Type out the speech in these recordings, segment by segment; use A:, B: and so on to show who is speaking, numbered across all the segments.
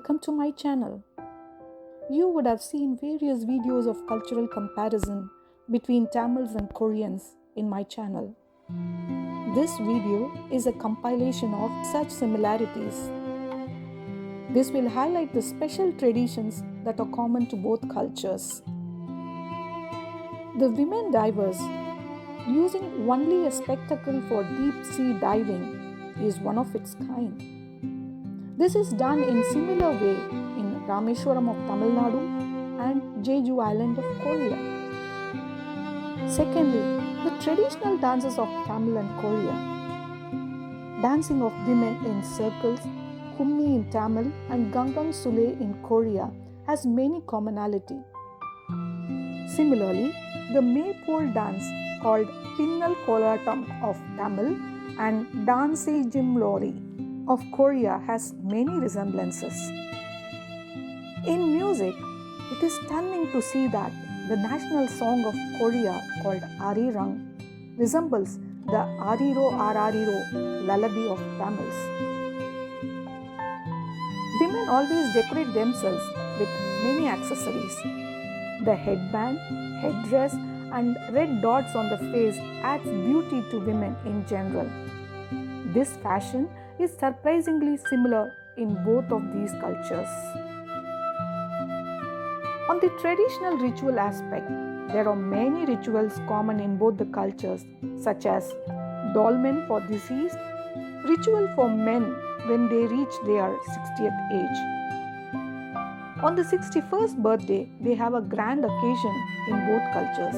A: welcome to my channel. You would have seen various videos of cultural comparison between Tamils and Koreans in my channel. This video is a compilation of such similarities. This will highlight the special traditions that are common to both cultures. The women divers using only a spectacle for deep sea diving is one of its kind. This is done in similar way in Rameshwaram of Tamil Nadu and Jeju Island of Korea. Secondly, the traditional dances of Tamil and Korea. Dancing of women in circles, Kummi in Tamil and Gangang Sule in Korea has many commonality. Similarly, the Maypole dance called Pinnal Kolatam of Tamil and Dansi Jimlori of Korea has many resemblances. In music, it is stunning to see that the national song of Korea called Arirang resembles the Ariro Arariro lullaby of Tamils. Women always decorate themselves with many accessories. The headband, headdress and red dots on the face adds beauty to women in general. This fashion is surprisingly similar in both of these cultures. On the traditional ritual aspect, there are many rituals common in both the cultures, such as dolmen for deceased, ritual for men when they reach their 60th age. On the 61st birthday, they have a grand occasion in both cultures.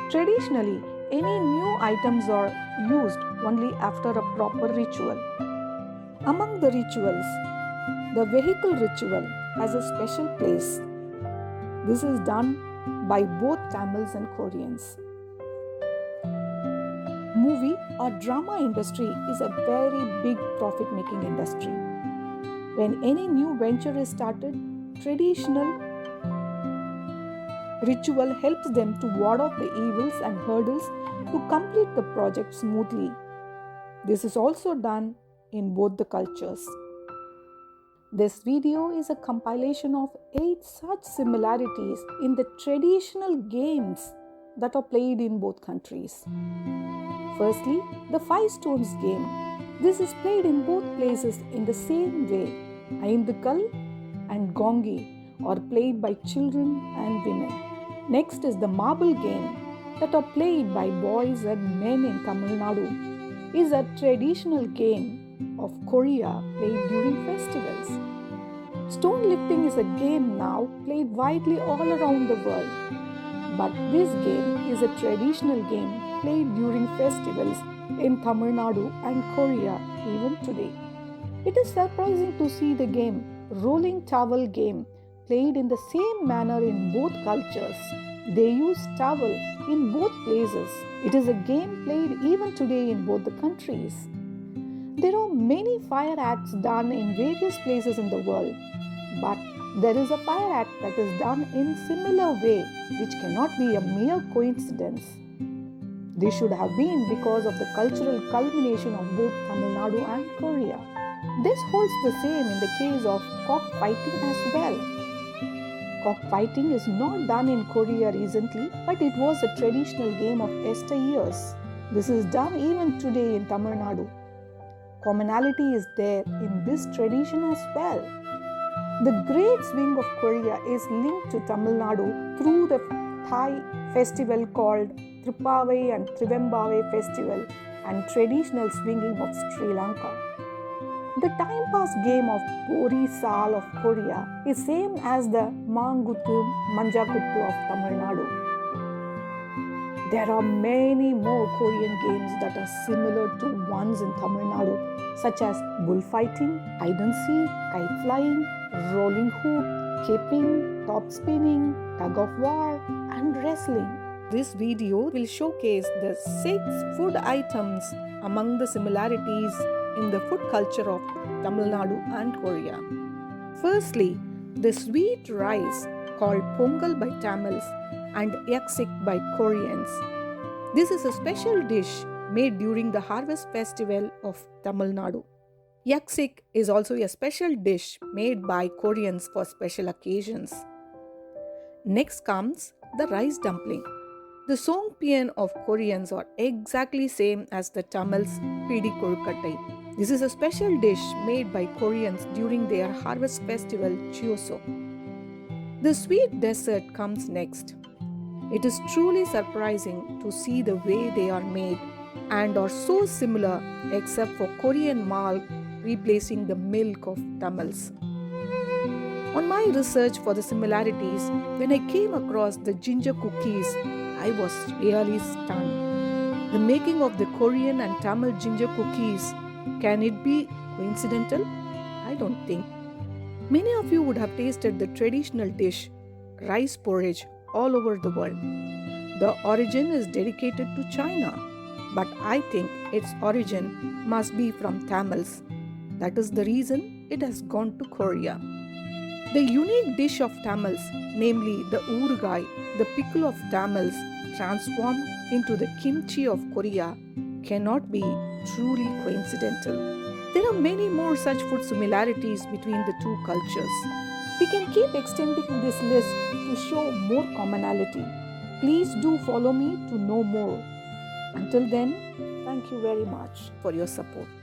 A: Traditionally, any new items are used only after a proper ritual. Among the rituals, the vehicle ritual has a special place. This is done by both Tamils and Koreans. Movie or drama industry is a very big profit-making industry. When any new venture is started, traditional ritual helps them to ward off the evils and hurdles to complete the project smoothly. This is also done in both the cultures. This video is a compilation of 8 such similarities in the traditional games that are played in both countries. Firstly, the 5 stones game. This is played in both places in the same way. Aindukal and Gongi are played by children and women. Next is the marble game that are played by boys and men in Tamil Nadu. Is a traditional game of Korea played during festivals. Stone lifting is a game now played widely all around the world. But this game is a traditional game played during festivals in Tamil Nadu and Korea even today. It is surprising to see the game rolling towel game played in the same manner in both cultures. They use towel in both places. It is a game played even today in both the countries. There are many fire acts done in various places in the world, but there is a fire act that is done in similar way, which cannot be a mere coincidence. This should have been because of the cultural culmination of both Tamil Nadu and Korea. This holds the same in the case of cockfighting as well. Cockfighting is not done in Korea recently, but it was a traditional game of yesteryears. This is done even today in Tamil Nadu. Commonality is there in this tradition as well. The Great Swing of Korea is linked to Tamil Nadu through the Thai festival called Tripavai and Trivembavai festival and traditional swinging of Sri Lanka. The time pass game of Pori Sal of Korea is same as the Manguttu Manjakuttu of Tamil Nadu. There are many more Korean games that are similar to ones in Tamil Nadu, such as bullfighting, hide and seek, kite flying, rolling hoop, kipping, top spinning, tug of war, and wrestling. This video will showcase the 6 food items among the similarities in the food culture of Tamil Nadu and Korea. Firstly, the sweet rice called Pongal by Tamils and Yaksik by Koreans. This is a special dish made during the harvest festival of Tamil Nadu. Yaksik is also a special dish made by Koreans for special occasions. Next comes the rice dumpling. The songpyeon of Koreans are exactly same as the Tamils pidi kolkattai. This is a special dish made by Koreans during their harvest festival Chuseok. The sweet dessert comes next. It is truly surprising to see the way they are made and are so similar except for Korean milk replacing the milk of Tamils. On my research for the similarities, when I came across the ginger cookies, I was really stunned. The making of the Korean and Tamil ginger cookies, can it be coincidental? I don't think. Many of you would have tasted the traditional dish, rice porridge, all over the world. The origin is dedicated to China, but I think its origin must be from Tamils. That is the reason it has gone to Korea. The unique dish of Tamils, namely the Urugai, the pickle of Tamils, transformed into the kimchi of Korea, cannot be truly coincidental. There are many more such food similarities between the two cultures. We can keep extending this list to show more commonality. Please do follow me to know more. Until then, thank you very much for your support.